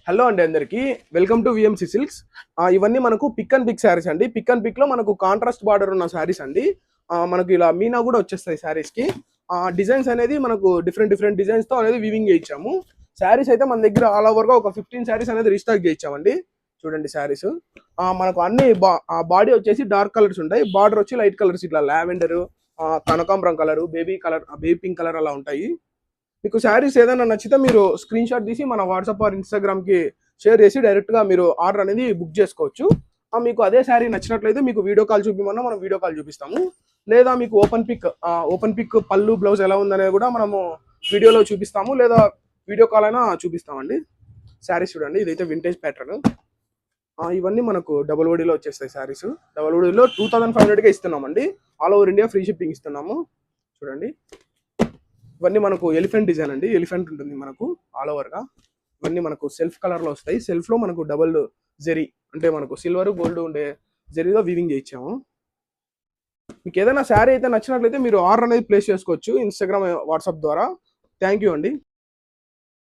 Hello అండి అందరికి welcome to VMC silks. ఇవన్నీ మనకు పిక్ అండ్ పిక్ శారీస్ అండి. పిక్ అండ్ పిక్ లో మనకు కాంట్రాస్ట్ బార్డర్ ఉన్న శారీస్ అండి. మనకు ఇలా మీనా కూడా వచ్చేస్తాయి శారీస్ కి. డిజైన్స్ అనేది మనకు డిఫరెంట్ డిఫరెంట్ డిజైన్స్ తో అనేది వివింగ్ చేయించాము. శారీస్ అయితే మన దగ్గర ఆల్ ఓవర్ గా ఒక 15 శారీస్ అనేది రీస్టాక్ చేయించామండి. చూడండి శారీస్. మనకు అన్ని బాడీ వచ్చేసి డార్క్ కలర్స్ ఉంటాయి, బార్డర్ వచ్చి లైట్ కలర్స్, ఇట్లా లావెండర్, కనకాంబరం colour, baby colour, baby pink colour అలా ఉంటాయి. మీకు శారీస్ ఏదైనా నచ్చితే మీరు స్క్రీన్ షాట్ తీసి మన వాట్సాప్ ఆర్ ఇన్స్టాగ్రామ్ కి షేర్ చేసి డైరెక్ట్ గా మీరు ఆర్డర్ అనేది బుక్ చేసుకోవచ్చు. మీకు అదే శారీ నచ్చినట్లయితే మీకు వీడియో కాల్ చూపిమన్నా మనం వీడియో కాల్ చూపిస్తాము. లేదా మీకు ఓపెన్ పిక్ పళ్ళు బ్లౌజ్ ఎలా ఉందనేది కూడా మనము వీడియోలో చూపిస్తాము, లేదా వీడియో కాల్ అయినా చూపిస్తామండి. శారీస్ చూడండి, ఇదైతే వింటేజ్ ప్యాటర్న్. ఇవన్నీ మనకు డబుల్ ఓడీలో వచ్చేస్తాయి శారీస్. డబుల్ ఓడీలో 2500కే ఇస్తున్నామండి. All over India free shipping ఇస్తున్నాము. చూడండి, ఇవన్నీ మనకు ఎలిఫెంట్ డిజైన్ అండి. ఎలిఫెంట్ ఉంటుంది మనకు ఆల్ ఓవర్ గా. ఇవన్నీ మనకు సెల్ఫ్ కలర్ లో వస్తాయి. సెల్ఫ్ లో మనకు డబుల్ జెరీ, అంటే మనకు సిల్వర్ గోల్డ్ ఉండే జెరీలో వీవింగ్ చేయించాము. మీకు ఏదైనా శారీ అయితే నచ్చినట్లయితే మీరు ఆర్డర్ అనేది ప్లేస్ చేసుకోవచ్చు ఇన్స్టాగ్రామ్ వాట్సాప్ ద్వారా. థ్యాంక్ యూ అండి.